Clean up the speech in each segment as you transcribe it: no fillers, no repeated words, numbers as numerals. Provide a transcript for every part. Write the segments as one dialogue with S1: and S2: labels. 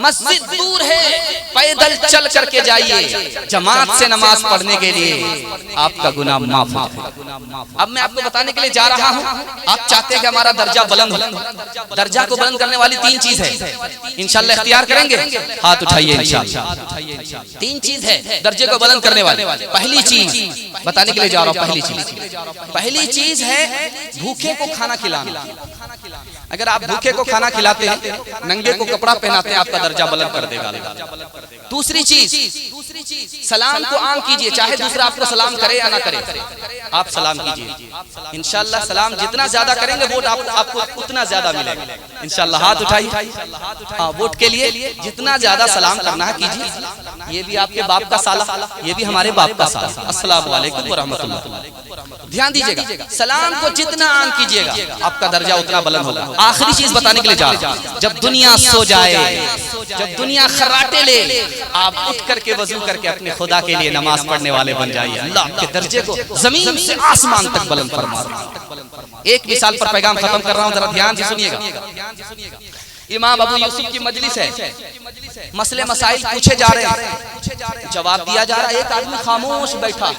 S1: मस्जिद दूर है, पैदल चल करके जाइए जमात से नमाज पढ़ने के लिए, आपका गुनाह माफ है। अब मैं आपको बताने के लिए जा रहा हूँ, आप चाहते हैं कि हमारा दर्जा बुलंद हो, दर्जा को बुलंद करने वाली 3 चीज है, इंशाल्लाह इख्तियार करेंगे, हाथ उठाइए इंशाल्लाह। 3 चीज है दर्जे को बुलंद करने वाली। पहली चीज बताने के लिए जा रहा हूँ, पहली चीज है भूखे को खाना खिलाना। अगर आप भूखे को खाना खिलाते हैं, नंगे को कपड़ा पहनाते हैं, आपका दर्जा बुलंद कर देगा। दूसरी चीज सलाम को आम कीजिए, चाहे दूसरा आपको सलाम करे या ना करे, आप सलाम कीजिए। इंशाल्लाह सलाम जितना ज्यादा करेंगे वोट आपको उतना ज्यादा मिलेगा इंशाल्लाह। हाथ उठाइए। हाँ, वोट के लिए जितना ज्यादा सलाम करना है कीजिए। ये भी आपके बाप का साला, ये भी हमारे बाप का साला। अस्सलामु अलैकुम व रहमतुल्लाह। ध्यान दीजिएगा, सलाम को जितना आम कीजिएगा आपका दर्जा उतना बुलंद होगा। आखिरी चीज बताने के लिए जा रहा हूं, जब दुनिया सो जाए, जब दुनिया खर्राटे ले, आप उठ करके वजू करके अपने खुदा के लिए नमाज पढ़ने वाले बन जाइए। अल्लाह के दर्जे को जमीन से आसमान तक बुलंद फरमा। एक मिसाल पर पैगाम खत्म कर रहा हूं, जरा ध्यान से सुनिएगा। इमाम अबू यूसुफ की मजलिस है, मसले मसाइल पूछे जा रहे हैं, जवाब दिया जा रहा है। एक आदमी खामोश बैठा,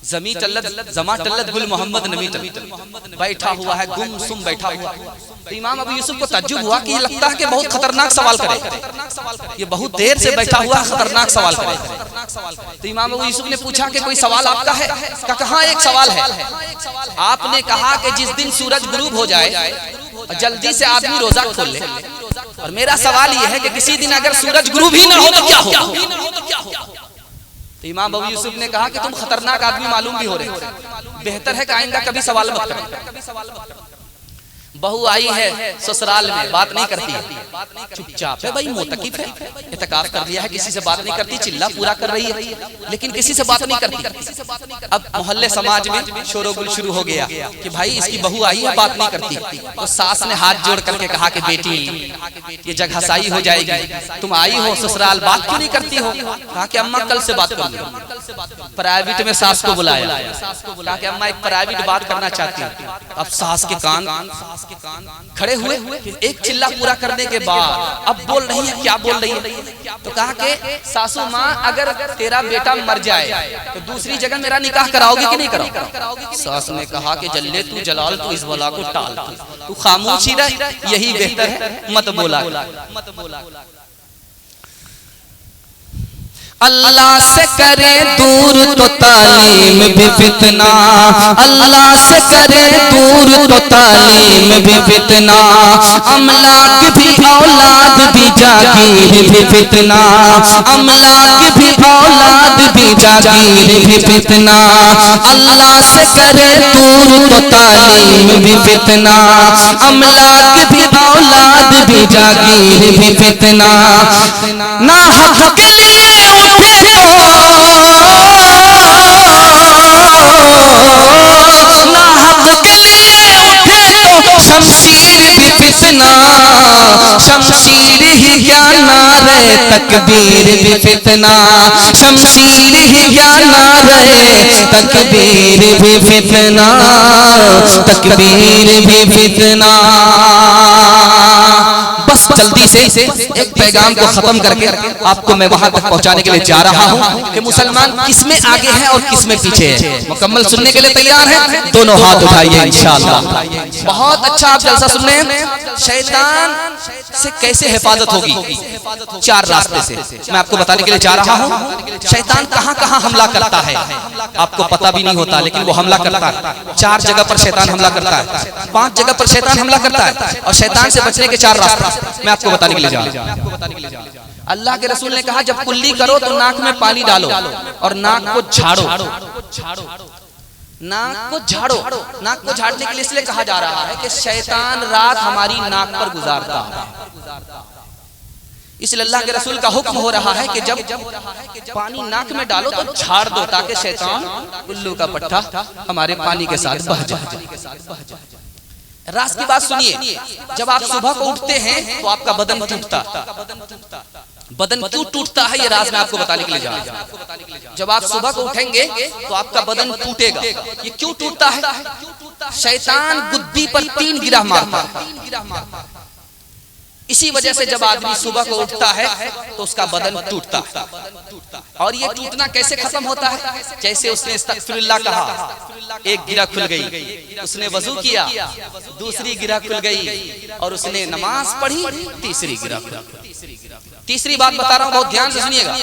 S1: जमा टल्लत गुल मोहम्मद नबी बैठा हुआ है, गुमसुम बैठा हुआ। तो इमाम अबू यूसुफ को तज्जुब हुआ कि ये लगता है कि बहुत खतरनाक सवाल करे, ये बहुत देर से बैठा हुआ खतरनाक सवाल करे। तो इमाम अबू यूसुफ ने पूछा कि कोई सवाल आपका है? कहा एक सवाल है। आपने कहा कि जिस दिन सूरज गुरूब हो जाए जल्दी से आदमी रोजा खोल ले, और मेरा सवाल यह है कि किसी दिन अगर सूरज गुरूब ही ना हो तो क्या हो? तो इमाम अबू यूसुफ ने कहा कि तुम खतरनाक आदमी मालूम भी हो रहे, बेहतर है कि आइंदा कभी सवाल मत करो। बहू आई है ससुराल में, बात नहीं करती है, चुपचाप है, भाई मोतकिफ है, इत्काफ कर लिया है, किसी से बात नहीं करती, चिल्ला पूरा कर रही है, लेकिन किसी से बात नहीं करती। अब मोहल्ले समाज में शोरगुल शुरू हो गया कि भाई इसकी बहू आई है, बात नहीं करती। तो सास ने हाथ जोड़ करके कहा कि बेटी ये जगहसाई हो जाएगी, तुम आई हो ससुराल, बात क्यों नहीं करती हो? कहा कि अम्मा कल से बात करूंगी। प्राइवेट में सास को बुलाया, कहा कि अम्मा एक प्राइवेट बात करना चाहती हूँ। अब सास के कान खड़े हुए, एक चिल्ला पूरा करने के बाद अब बोल रही है, क्या बोल रही है? तो कहा कि सासू माँ अगर तेरा बेटा मर जाए तो दूसरी जगह मेरा निकाह कराओगी कि नहीं कराओगी? सास ने कहा कि जल्ले तू जलाल, तू इस बला को टाल, तू खामोश ही रह, यही बेहतर है, मत बोला।
S2: अल्लाह से करे दूर तो तालीम भी फितना, अल्लाह से करे दूर तो तालीम भी फितना, अमलाक भी औलाद भी जागीर भी फितना, अमलाक भी औलाद भी जागीर भी फितना। अल्लाह से करे दूर तो तालीम भी फितना, अमलाक भी औलाद भी जागीर भी फितना। ना हक के लिए शमशीर भी फितना, शमशीर ही क्या नारे तकबीर भी फितना, शमशीर ही क्या नारे तकबीर भी फितना, तकबीर भी फितना। बस जल्दी से एक पैगाम को खत्म करके आपको मैं वहां तक पहुंचाने के लिए जा रहा हूं कि मुसलमान किसमें आगे है और किसमें पीछे है। मुकम्मल सुनने के लिए तैयार हैं? दोनों हाथ उठाइए इंशाअल्लाह। बहुत अच्छा आप जलसा सुन रहे हैं। शैतान से कैसे हिफाजत होगी? 4 रास्ते से मैं आपको बताने के लिए जा रहा हूं। शैतान कहां कहां हमला करता है आपको पता भी नहीं होता, लेकिन वो हमला करता है। 4 जगह पर शैतान हमला करता है, 5 जगह पर शैतान हमला करता है, और शैतान से बचने के 4 रास्ते मैं आपको बताने के लिए जा रहा हूं। अल्लाह के रसूल ने कहा जब कुल्ली करो तो नाक में पानी डालो और नाक को झाड़ो, नाक को झाड़ो। नाक को झाड़ने के लिए इसलिए कहा जा रहा है कि शैतान रात हमारी नाक पर गुजारता है, इसलिए अल्लाह के रसूल का हुक्म हो रहा है कि जब पानी नाक में डालो तो झाड़ दो, ताकि शैतान उल्लू का पट्टा हमारे पानी के साथ बह जाए। राज की बात सुनिए, जब आप सुबह को उठते हैं तो आपका बदन टूटता, बदन क्यों टूटता है ये राज मैं आपको बताने के लिए जा रहा हूं। जब आप सुबह को उठेंगे तो आपका बदन टूटेगा। ये क्यों टूटता है? शैतान बुद्धि पर 3 गिरह मारता है।
S1: इसी वजह से जब आदमी सुबह को उठता है तो उसका बदन टूटता है। और ये टूटना कैसे खत्म होता है? जैसे उसने इस्तगफिरुल्लाह कहा, एक गिरह खुल गई, उसने वजू किया, दूसरी गिरह खुल गई, और उसने नमाज पढ़ी, तीसरी गिरह। तीसरी बात बता रहा हूं, बहुत ध्यान से सुनिएगा।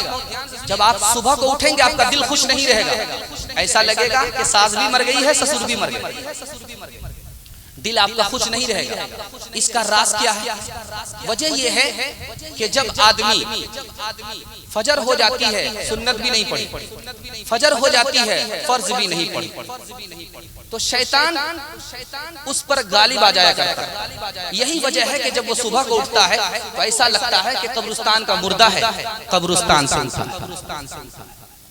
S1: जब आप सुबह को उठेंगे आपका दिल खुश नहीं रहेगा, ऐसा लगेगा कि सास भी मर गई है, ससुर भी मर गए, दिल आपका खुश नहीं रहेगा। इसका राज क्या है? वजह यह है कि जब आदमी फजर हो जाती है, सुन्नत भी नहीं पढ़ी, फजर हो जाती है, फर्ज भी नहीं पढ़ी, तो शैतान उस पर गालिब आ जाया करता है। यही वजह है कि जब वो सुबह को उठता है तो ऐसा लगता है कि कब्रिस्तान का मुर्दा है, कब्रिस्तान से।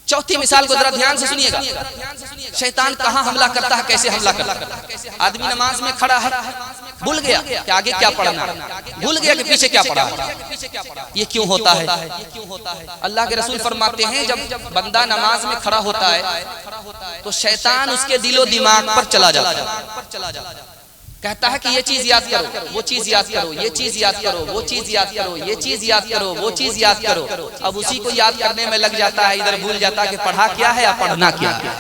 S1: चौथी मिसाल को जरा ध्यान से सुनिएगा। शैतान कहाँ हमला करता है, कैसे हमला करता है? आदमी नमाज में खड़ा है, भूल गया कि आगे क्या पढ़ना, भूल गया कि पीछे क्या पढ़ा। ये क्यों होता है? अल्लाह के रसूल फरमाते हैं, जब बंदा नमाज में खड़ा होता है तो शैतान उसके दिलो दिमाग पर चला जाता है, कहता है कि ये चीज याद करो, वो चीज याद करो, ये चीज याद करो, वो चीज याद करो, ये चीज याद करो, वो चीज याद करो। अब उसी को याद करने में लग जाता है, इधर भूल जाता है कि पढ़ा क्या है या पढ़ना क्या है।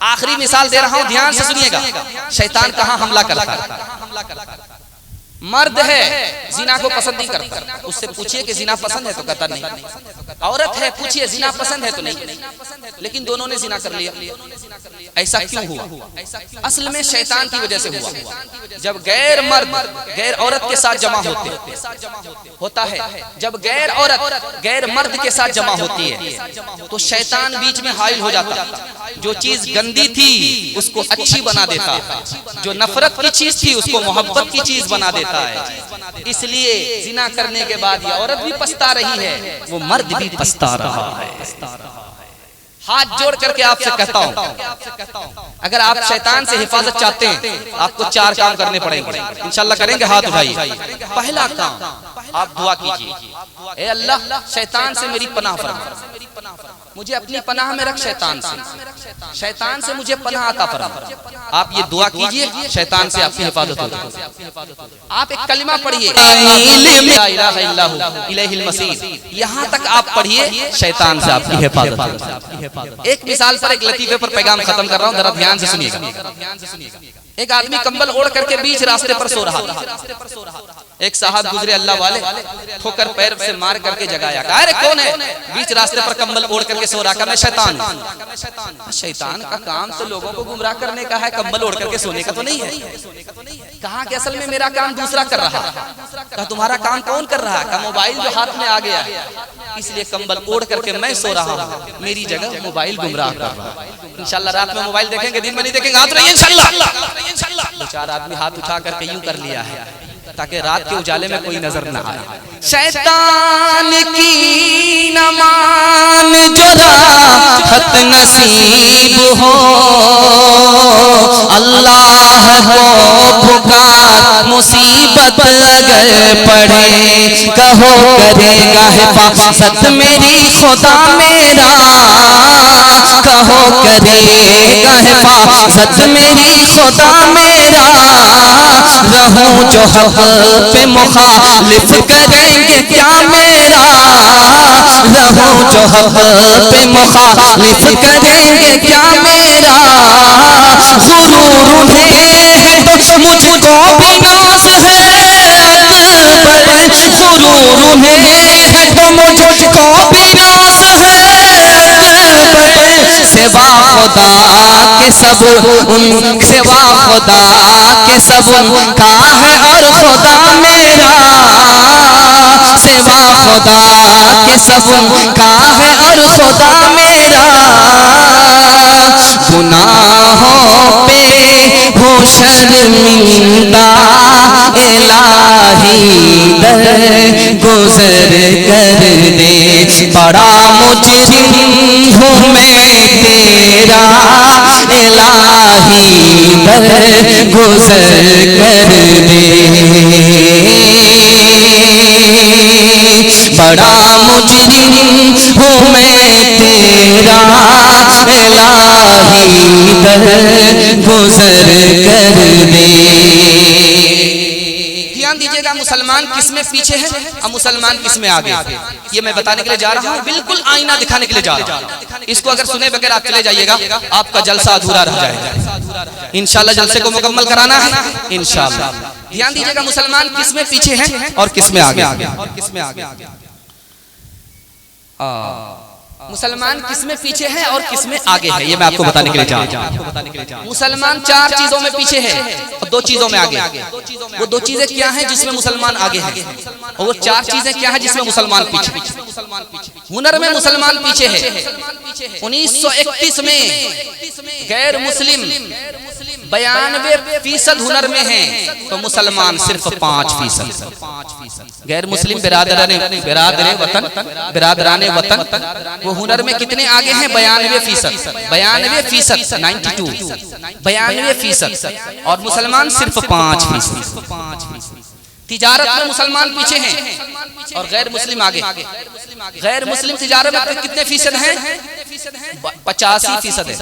S1: आखिरी मिसाल दे रहा हूं, ध्यान से सुनिएगा। शैतान कहां हमला करता है? मर्द है, जिना को पसंद नहीं करता, उससे पूछिए कि जिना पसंद है तो कहता नहीं। औरत है, पूछिए जिना पसंद है तो नहीं, लेकिन दोनों ने जिना कर लिया। ऐसा क्यों हुआ? असल में शैतान की वजह से हुआ। जब गैर मर्द गैर औरत के साथ जमा होता है, जब गैर औरत गैर मर्द के साथ जमा होती है तो शैतान बीच में हाइल हो जाता है। जो चीज गंदी थी उसको अच्छी बना देता है, जो नफरत की चीज थी उसको मोहब्बत की चीज बना देता है। इसलिए जिना करने के बाद ये औरत भी पछता रही है, वो मर्द भी पछता रहा है। हाथ जोड़ करके आपसे कहता हूं, अगर आप शैतान से हिफाजत चाहते हैं आपको 4 काम करने पड़ेंगे, इंशाल्लाह करेंगे। हाथ उठाइए। पहला काम, आप दुआ कीजिए, ए अल्लाह शैतान से मेरी पनाह फरमा, मुझे अपनी पनाह में रख, शैतान से मुझे पनाह अता फरमा। आप ये दुआ कीजिए, शैतान से आपकी हिफाजत हो जाए। आप एक कलिमा पढ़िए, ला इलाहा इल्लल्लाहु इलैहिल मसीह, यहाँ तक आप पढ़िए, शैतान से आपकी हिफाजत हो जाए। एक मिसाल पर, एक लतीफे पर पैगाम खत्म कर रहा हूँ, जरा ध्यान से सुनिएगा। एक आदमी कंबल ओढ़ करके बीच रास्ते पर सो रहा था। एक साहब गुजरे, अल्लाह वाले, ठोकर पैर से मार करके जगाया। अरे कौन है? बीच रास्ते पर कंबल ओढ़ करके सो रहा। मैं शैतान हूं। शैतान का काम तो लोगों को गुमराह करने का है, कंबल ओढ़ करके सोने का तो नहीं है। कहा कि असल में मेरा काम दूसरा कर रहा है। तुम्हारा काम कौन कर रहा है? मोबाइल जो हाथ में आ गया है, इसलिए कंबल ओढ़ करके मैं सो रहा हूँ, मेरी जगह मोबाइल गुमराह कर रहा है। इंशाल्लाह रात में मोबाइल देखेंगे, दिन में नहीं देखेंगे। हाथ रहिए इंशाल्लाह। 2-4 आदमी हाथ उठा करके यूं कर लिया है ताकि रात के उजाले में कोई नजर ना आए। शैतान की न मान जो राहत नसीब हो, अल्लाह को पुकार मुसीबत अगर पड़े, कहो करेगा हिफाजत मेरी खुदा मेरा, कहो करेगा हिफाजत मेरी खुदा मेरा। रहूं जो हक पे मुखालिफ करेंगे क्या मेरा, रहूं जो हक पे मुखालिफ करेंगे क्या मेरा। गुरूर उन्हें है तो मुझको भी नाज है अकबर, गुरूर उन्हें है तो मुझको भी नाज है अकबर। सेवा खुदा के सब उन, सेवा खुदा के सब उनका है और खुदा मेरा, सेवा खुदा के सब उनका है और खुदा मेरा। गुनाहों पे हो शर्मिंदा इलाही दर गुजर कर दे, बड़ा मुजरिम हूँ मैं तेरा इलाही दर गुजर कर दे, बड़ा मुजरिम हूँ मैं तेरा इलाही दर गुजर कर दे। ध्यान दीजिएगा मुसलमान किस में पीछे है और मुसलमान किस में आगे। ये मैं बताने के लिए जा रहा हूँ, बिल्कुल आईना दिखाने के लिए जा रहा हूँ। इसको अगर सुने बगैर आप चले जाइएगा आपका जलसा अधूरा रह जाएगा। इंशाल्लाह जलसे को मुकम्मल कराना है इंशाल्लाह। ध्यान दीजिएगा मुसलमान किस में पीछे है और किस में आगे। मुसलमान किस में पीछे है और किस में आगे है, ये मैं आपको बताने के लिए जा रहा हूं। मुसलमान 4 चीजों में पीछे है और 2 चीजों में आगे। वो 2 चीजें क्या हैं जिसमें मुसलमान आगे है, और वो 4 चीजें क्या हैं जिसमें मुसलमान पीछे। हुनर में मुसलमान पीछे है। 1931 में गैर मुस्लिम 92% हुनर में है, तो मुसलमान सिर्फ 5%। गैर मुस्लिम बिरादराने वतन वो हुनर में कितने आगे हैं? 92%। 92% और मुसलमान सिर्फ 5%। तिजारत में मुसलमान पीछे हैं और गैर मुस्लिम आगे। गैर मुस्लिम तिजारत में कितने फीसद हैं? 85% है।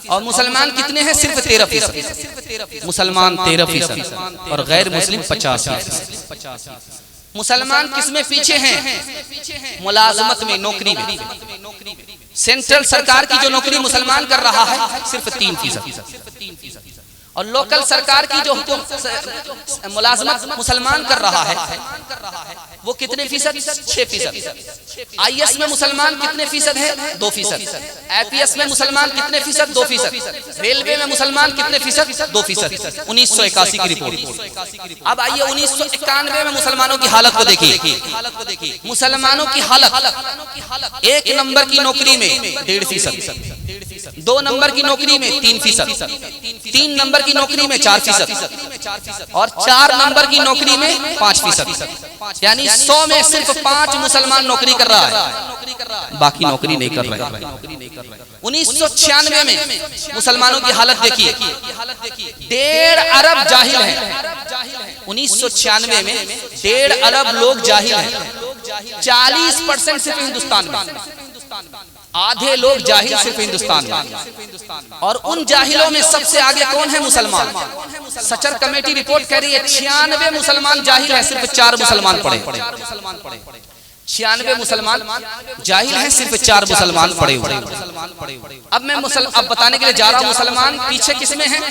S1: और मुसलमान कितने हैं? सिर्फ 13%। मुसलमान 13% और गैर मुस्लिम 50%। मुसलमान किसमें पीछे हैं? मुलाजमत में, नौकरी में। सेंट्रल सरकार की जो नौकरी मुसलमान कर रहा है सिर्फ 3%। और लोकल सरकार की जो मुलाजमत मुसलमान कर रहा है वो कितने फीसद? 6%। IAS में मुसलमान कितने फीसद है? 2%। IPS में मुसलमान कितने फीसद? 2%। रेलवे में मुसलमान कितने फीसद? 2%। 1981 की रिपोर्ट। अब आइए 1991 में मुसलमानों की हालत को देखिए। मुसलमानों की हालत 1 नंबर की नौकरी में 1.5%, 2 नंबर की नौकरी में 3%, 3 नंबर की नौकरी में 4% और 4 नंबर की नौकरी में 5%। यानी 100 में सिर्फ 5 मुसलमान नौकरी कर रहा है, बाकी नौकरी नहीं कर रहे हैं। 1996 में मुसलमानों की हालत देखिए, 1.5 अरब जाहिल हैं। 1996 में 1.5 अरब लोग जाहिल हैं। 40% सिर्फ हिंदुस्तान में, आधे लोग जाहिल सिर्फ हिंदुस्तान में। और उन जाहिलों में सबसे आगे कौन है? मुसलमान। सचर कमेटी रिपोर्ट कह रही है 96 मुसलमान जाहिल है, सिर्फ 4 मुसलमान पढ़े। 96 मुसलमान जाहिल हैं, सिर्फ 4 मुसलमान पड़े हुए। अब मैं अब बताने के लिए जा रहा हूँ मुसलमान पीछे किसमें हैं?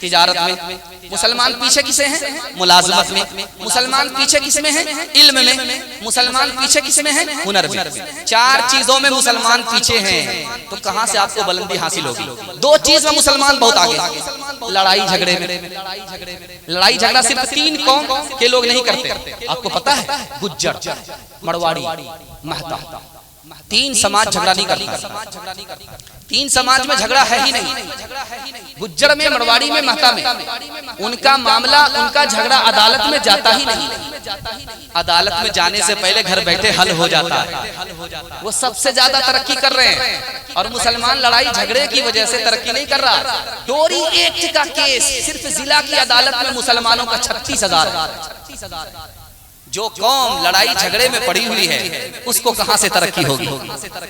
S1: तिजारत में। मुसलमान पीछे किसे हैं? मुलाजमत में। मुसलमान पीछे किसमें हैं? इल्म में। मुसलमान पीछे किसमें हैं? हुनर में। 4 चीजों में मुसलमान पीछे हैं, तो कहां से आपको बुलंदी हासिल होगी? 2 चीज में मुसलमान बहुत आगे, लड़ाई झगड़े में। लड़ाई झगड़ा सिर्फ 3 कौम के लोग नहीं करते, आपको पता है? गुज्जर, मरवाड़ी, महता। 3 समाज झगड़ा नहीं करता। 3 समाज में झगड़ा है ही नहीं। गुज्जर में, मरवाड़ी में, महता में उनका मामला, उनका झगड़ा अदालत में जाता ही नहीं। अदालत में जाने से पहले घर बैठे हल हो जाता है। वो सबसे ज्यादा तरक्की कर रहे हैं और मुसलमान लड़ाई झगड़े की वजह से तरक्की नहीं कर रहा। डोरी एक्ट का केस सिर्फ जिला की अदालत में मुसलमानों का 36,000। जो कौम लड़ाई झगड़े में पड़ी हुई है उसको कहां से तरक्की होगी?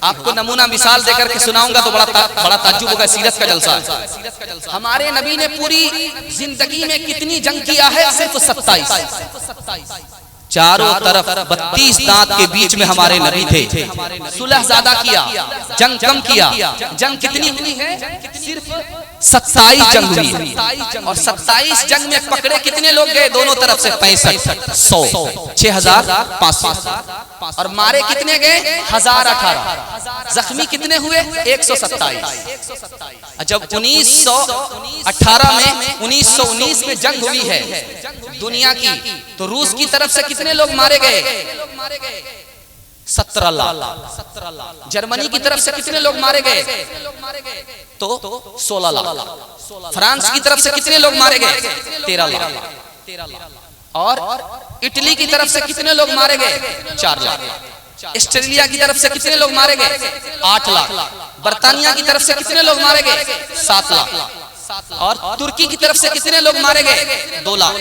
S1: आपको नमूना मिसाल देकर के सुनाऊंगा तो बड़ा ताज्जुब होगा। सीरत का जलसा है। हमारे नबी ने पूरी जिंदगी में कितनी जंग किया है? सिर्फ 27। चारों तरफ 32 दांत के बीच में हमारे नबी थे। सुलह ज्यादा किया, जंग कम किया। जंग कितनी हुई है? सिर्फ 27 जंग हुई है। और 27 जंग में पकड़े कितने लोग गए? दोनों तरफ से 65, 100, 6,500। और मारे कितने गए? 1018। जख्मी कितने हुए? 127। जब 1918 में 1919 में जंग हुई है दुनिया की, तो रूस की तरफ से कितने लोग मारे गए? 17 लाख। जर्मनी की तरफ से कितने लोग मारे गए? तो 16 लाख। फ्रांस की तरफ से कितने लोग मारे गए? 13 लाख। और इटली की तरफ से कितने लोग मारे गए? 4 लाख। ऑस्ट्रेलिया की तरफ से कितने लोग मारे गए? 8 लाख। बर्तानिया की तरफ से कितने लोग मारे गए? 7 लाख। और तुर्की की तरफ से कितने लोग मारे गए? 2 लाख।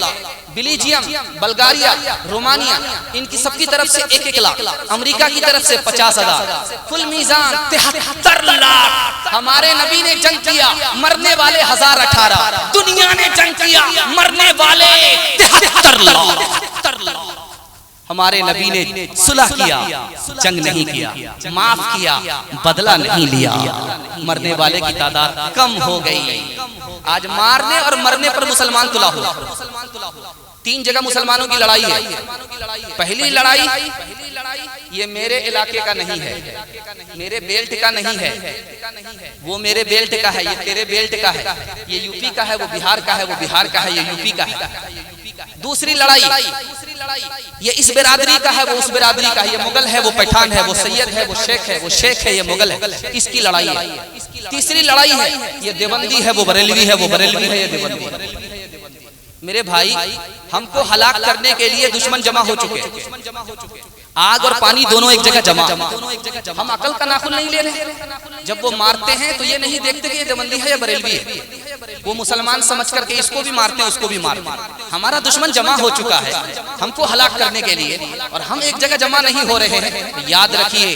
S1: बेल्जियम, बल्गारिया, रोमानिया, इनकी सबकी तरफ से 1-1 लाख। अमेरिका की तरफ से 50,000। कुल मीज़ान 73 लाख। हमारे नबी ने जंग किया, मरने वाले 1018। दुनिया ने जंग किया, मरने वाले 73 लाख। हमारे नबी ने सुलह किया, जंग नहीं किया, माफ किया, बदला नहीं लिया। मरने वाले की तादाद कम हो गई। आज मारने और मरने पर मुसलमान तुला हुआ। 3 जगह मुसलमानों की लड़ाई है। पहली लड़ाई ये मेरे इलाके का नहीं है, मेरे बेल्ट का नहीं है, वो मेरे बेल्ट का है, ये तेरे बेल्ट का है, ये यूपी का है, वो बिहार का है, वो बिहार का है, ये यूपी का है। दूसरी लड़ाई ये इस बिरादरी का है, वो उस बिरादरी का है, ये मुगल है, वो पठान है, वो सैयद है, वो शेख है, वो शेख है, ये मुगल है। इसकी लड़ाई है। तीसरी लड़ाई है ये देवबंदी है, वो बरेलवी है, वो बरेलवी है, ये देवबंदी है। मेरे भाई, हमको हलाक करने के लिए दुश्मन जमा हो चुके। आग और पानी दोनों एक जगह जमा। हम अकल का नाखुन नहीं ले रहे। जब वो मारते हैं तो ये नहीं देखते कि ये देवबंदी है या बरेलवी है। वो मुसलमान समझ करके इसको भी मारते हैं, उसको भी मारते हैं। हमारा दुश्मन जमा हो चुका है हमको हलाक करने के लिए, और हम एक जगह जमा नहीं हो रहे हैं। याद रखिए,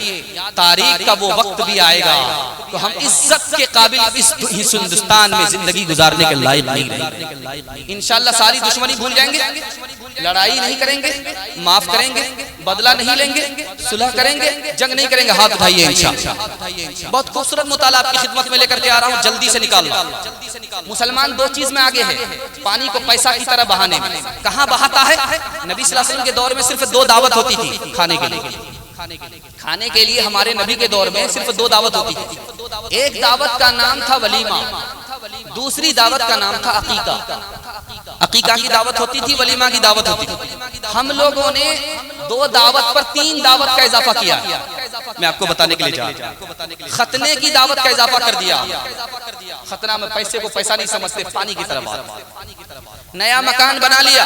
S1: तारीख का वो वक्त भी आएगा तो हम इज्जत के काबिल इस हिंदुस्तान में जिंदगी गुजारने के लायक नहीं रहेंगे। इंशाअल्लाह सारी दुश्मनी भूल जाएंगे, लड़ाई नहीं करेंगे, माफ करेंगे, बदला नहीं लेंगे, सुलह करेंगे, जंग नहीं करेंगे। हाथ उठाइए इंशाअल्लाह। बहुत खूबसूरत मुताला आपकी खिदमत में लेकर के आ रहा हूँ, जल्दी से निकाल लो। मुसलमान 2 चीज में आगे है, पानी को पैसा की तरह बहाने में। कहाँ बहाता है? नबी सल्लल्लाहु अलैहि वसल्लम के दौर में सिर्फ 2 दावत होती थी खाने के लिए। खाने के लिए हमारे नबी के दौर में सिर्फ 2 दावत होती थी। एक दावत का नाम था वलीमा, दूसरी दावत का नाम था अकीका। अकीका की दावत होती थी, वलीमा की दावत होती थी। हम लोगों ने 2 दावत पर 3 दावत का इजाफा किया। मैं आपको बताने के लिए जा रहा हूं। खतने की दावत का इजाफा कर दिया। खतना में पैसे को पैसा नहीं समझते, पानी की तरह बात। नया मकान बना लिया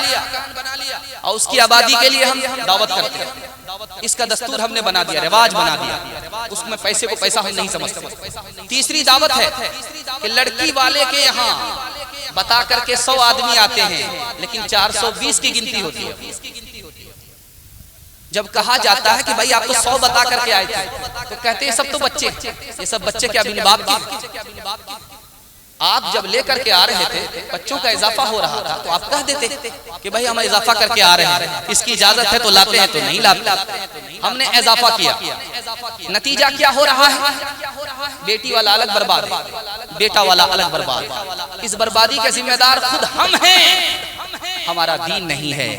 S1: और उसकी आबादी के लिए हम दावत करते हैं। इसका दस्तूर हमने बना दिया, रिवाज बना दिया। उसमें पैसे को पैसा हम नहीं समझते। तीसरी दावत है कि लड़की वाले के यहाँ बता करके 100 आदमी आते हैं, लेकिन 420 की गिनती होती है। जब कहा जाता है कि भाई आप तो 100 बता करके आए थे, तो कहते हैं सब तो बच्चे, ये सब बच्चे क्या बिन बाप के? आप जब लेकर के आ रहे थे, बच्चों का इजाफा हो रहा था, तो आप कह देते कि भाई हम इजाफा करके आ रहे हैं, इसकी इजाजत है तो लाते हैं, तो नहीं लाते। हमने इजाफा किया, नतीजा क्या हो रहा है? बेटी वाला अलग बर्बाद है, बेटा वाला अलग बर्बाद। इस बर्बादी के जिम्मेदार खुद हम हैं। हमारा दीन नहीं है,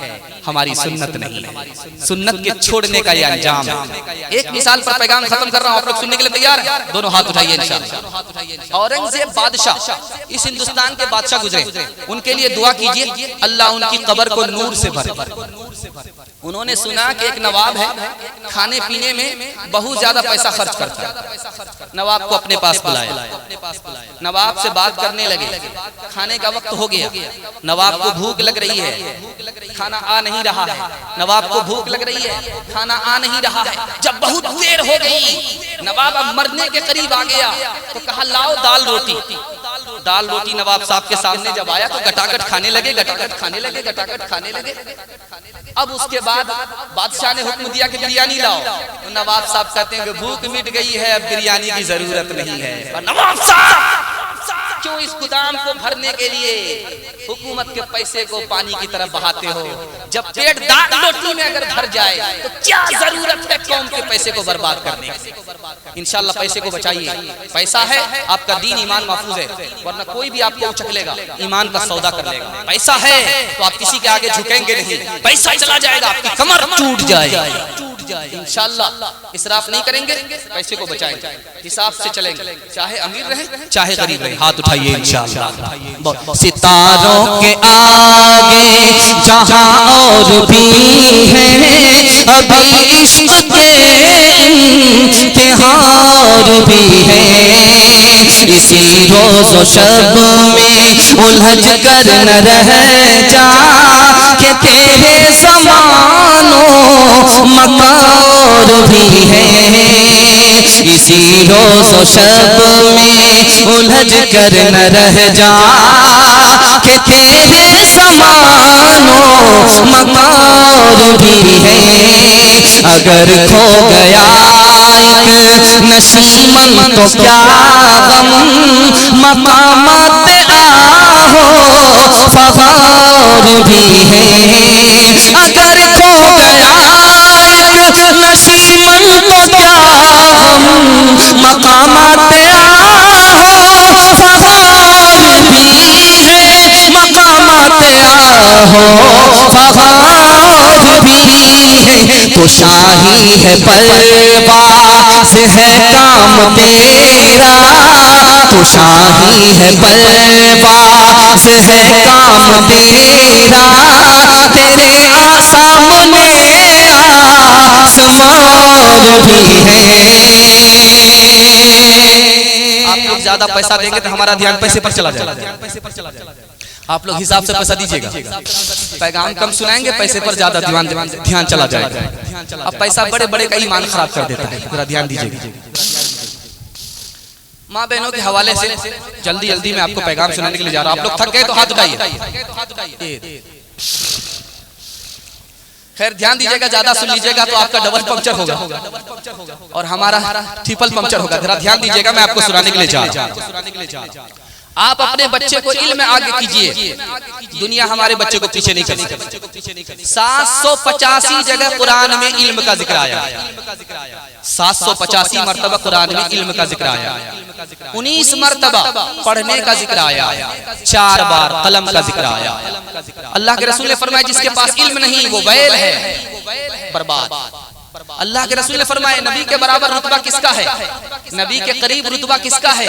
S1: हमारी सुन्नत नहीं है। सुन्नत के छोड़ने का यह अंजाम है। एक मिसाल पर पैगाम खत्म कर रहा हूँ, आप लोग सुनने के लिए तैयार हैं? दोनों हाथ उठाइए इंशाअल्लाह। औरंगजेब बादशाह, इस हिंदुस्तान के बादशाह गुजरे, उनके लिए दुआ कीजिए अल्लाह उनकी कब्र को नूर से भरे। उन्होंने सुना कि एक नवाब है, खाने पीने में बहुत ज्यादा पैसा खर्च करता है। नवाब को अपने पास बुलाया, नवाब से बात करने लगे। खाने का वक्त हो गया, नवाब को भूख लग रही है, खाना आ नहीं रहा है। नवाब को भूख लग रही है, खाना आ नहीं रहा है। जब बहुत देर हो गई, नवाब अब मरने के करीब आ गया, तो कहा लाओ दाल रोटी। दाल रोटी नवाब साहब के सामने जब आया तो गटागट खाने लगे, गटागट खाने लगे, गटागट खाने लगे। अब उसके बाद बादशाह ने हुक्म दिया कि बिरयानी लाओ। तो नवाब साहब कहते हैं कि भूख मिट गई है, अब बिरयानी की जरूरत नहीं है। और नवाब साहब क्यों इस गोदाम को भरने के लिए हुकूमत के पैसे को पानी की तरफ बहाते हो? जब पेट दाल रोटी में अगर भर जाए तो क्या जरूरत है कौम के पैसे को बर्बाद करने की? इंशाल्लाह पैसे को बचाइए। पैसा है, आपका दीन ईमान महफूज है, वरना कोई भी आपको उचक लेगा, ईमान का सौदा कर लेगा। पैसा है तो आप किसी के आगे झुकेंगे नहीं। पैसा चला जाएगा, आपकी कमर टूट जाएगी। इंशाअल्लाह इसराफ नहीं करेंगे, पैसे को बचाएंगे, हिसाब से चलेंगे, चाहे अमीर रहे चाहे गरीब रहे। हाथ उठाइए इंशाअल्लाह।
S2: सितारों के आगे जहां और भी है, अभी इश्क के इम्तिहान भी है। इसी रोज़ शब में उलझ कर न रह जा, के तेरे ज़मानो मकान भी है, इसी रोज़ व शब में उलझ कर न रह जा कि तेरे समानो मकार भी है। अगर खो गया एक नशीमन तो क्या गम, मकामात आहो फवार भी है। अगर खो गया एक नशीमन तो क्या गम, मकामात आहो फवार भी है। मकामात आहो फवार भी है। तो शाही है परवाज़ है काम तेरा, तो शाही है परवाज़ है काम तेरा, तेरे सामने आसमान भी है।
S1: आप लोग ज्यादा पैसा देंगे तो हमारा ध्यान पैसे पर चला जाएगा। आप लोग हिसाब से पैसा दीजिएगा। पैगाम कम सुनाएंगे, पैसे पर ज्यादा ध्यान चला जाएगा। अब पैसा बड़े बड़े का ईमान खराब कर देता है, पूरा ध्यान दीजिएगा। माँ बहनों के हवाले से जल्दी जल्दी मैं आपको पैगाम सुनाने के लिए जा रहा हूँ। आप लोग थक गए तो हाथ उठाइए। खैर ध्यान दीजिएगा, ज्यादा सुन लीजिएगा तो आपका डबल पंक्चर होगा और हमारा ट्रिपल पंक्चर होगा। जरा ध्यान दीजिएगा, मैं आपको सुनाने के लिए जा रहा हूँ। आप अपने बच्चे को इल्म में आगे कीजिए, दुनिया हमारे बच्चे को पीछे नहीं कर सकती। 785 जगह कुरान में इल्म का जिक्र आया, 785 मर्तबा कुरान में इल्म का जिक्र आया, 19 मर्तबा पढ़ने का जिक्र आया, 4 बार कलम का जिक्र आया। अल्लाह के रसूल ने फरमाया जिसके पास इल्म नहीं वो वैल है, बर्बाद। अल्लाह के रसूल ने फरमाया नबी के बराबर रुतबा किसका है, नबी के करीब रुतबा किसका है,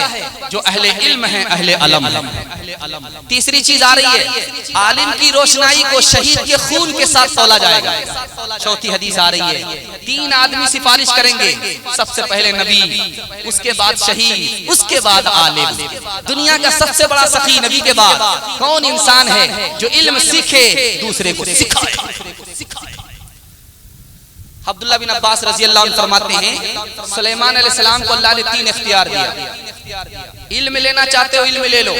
S1: जो अहले इल्म है, अहले अलम है। तीसरी चीज आ रही है, आलिम की रोशनाई को शहीद के खून के साथ तौला जाएगा। चौथी हदीस आ रही है, 3 आदमी सिफारिश करेंगे, सबसे पहले नबी, उसके बाद शहीद, उसके बाद आलिम। दुनिया का सबसे बड़ा सखी नबी के बाद कौन इंसान है जो इल्म सीखे दूसरे को सिखाए। अब्दुल्ला बिन अब्बास रजी अल्लाह अन्हु फरमाते हैं सुलेमान अलैहिस्सलाम को अल्लाह ने 3 इख्तियार दिया। इल्म लेना चाहते हो इल्म ले लो,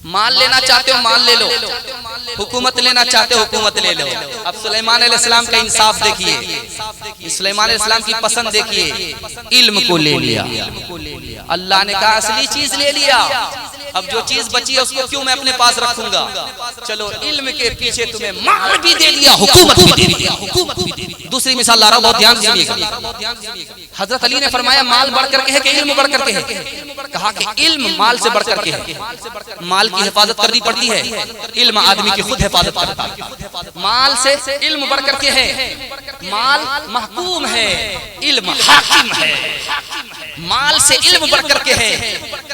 S1: माल लेना चाहते हो माल ले लो, हुकूमत लेना चाहते हो हुकूमत ले लो। अब सुलेमान अलैहिस्सलाम का इंसाफ देखिए, सुलेमान अलैहिस्सलाम की पसंद देखिए, इल्म को ले लिया। अल्लाह ने कहा असली चीज ले लिया, अब जो चीज बची है उसको क्यों मैं अपने पास रखूंगा। चलो इल्म के पीछे तुम्हें माल भी दे दिया, हुकूमत भी दे दिया। दूसरी मिसाल ला रहा हूं, बहुत ध्यान से सुनिएगा। हजरत अली ने फरमाया माल बढ़ करके है कि इल्म बढ़ करके है। कहा कि इल्म माल से बढ़ करके है। माल की हिफाजत करनी पड़ती है, इल्म आदमी की खुद हिफाजत करता है। माल से इल्म बढ़ करके है, माल महकूम है, इल्म हाकिम है। माल से इल्म बढ़ करके है,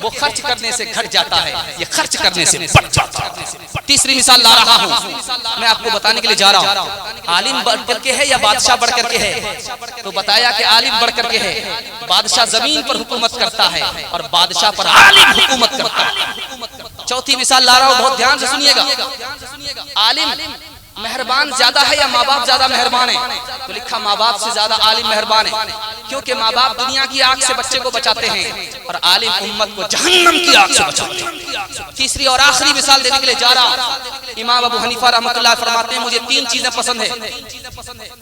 S1: वो खर्च करने से घट जाता है, ये खर्च करने से बढ़ जाता है। तीसरी मिसाल ला रहा हूं, मैं आपको बताने के लिए जा रहा हूं, आलिम बढ़ करके है या बादशाह बढ़ करके है। तो बताया कि आलिम बढ़ करके है, बादशाह जमीन पर हुकूमत करता है और बादशाह पर आलिम हुकूमत करता है। चौथी मिसाल ला रहा हूं, बहुत ध्यान से सुनिएगा। आलिम मेहरबान ज्यादा है या माँ बाप ज्यादा मेहरबान है? तो लिखा माँ बाप से ज्यादा आलिम मेहरबान है, क्योंकि माँ बाप दुनिया की आग से बच्चे को बचाते हैं और आलिम उम्मत को जहन्नम की आग से बचाते हैं। तीसरी और आखिरी मिसाल देने के लिए जा रहा हूं, इमाम अबू हनीफा रहमतुल्लाह फरमाते हैं मुझे 3 चीजें पसंद है।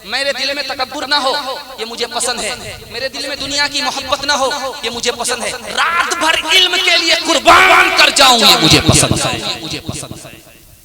S1: मेरे दिल में तकब्बुर ना हो, ये मुझे पसंद है। मेरे दिल में दुनिया की मोहब्बत ना हो, ये मुझे पसंद है। रात भर इल्म के लिए कुर्बान कर जाऊं, ये मुझे पसंद है।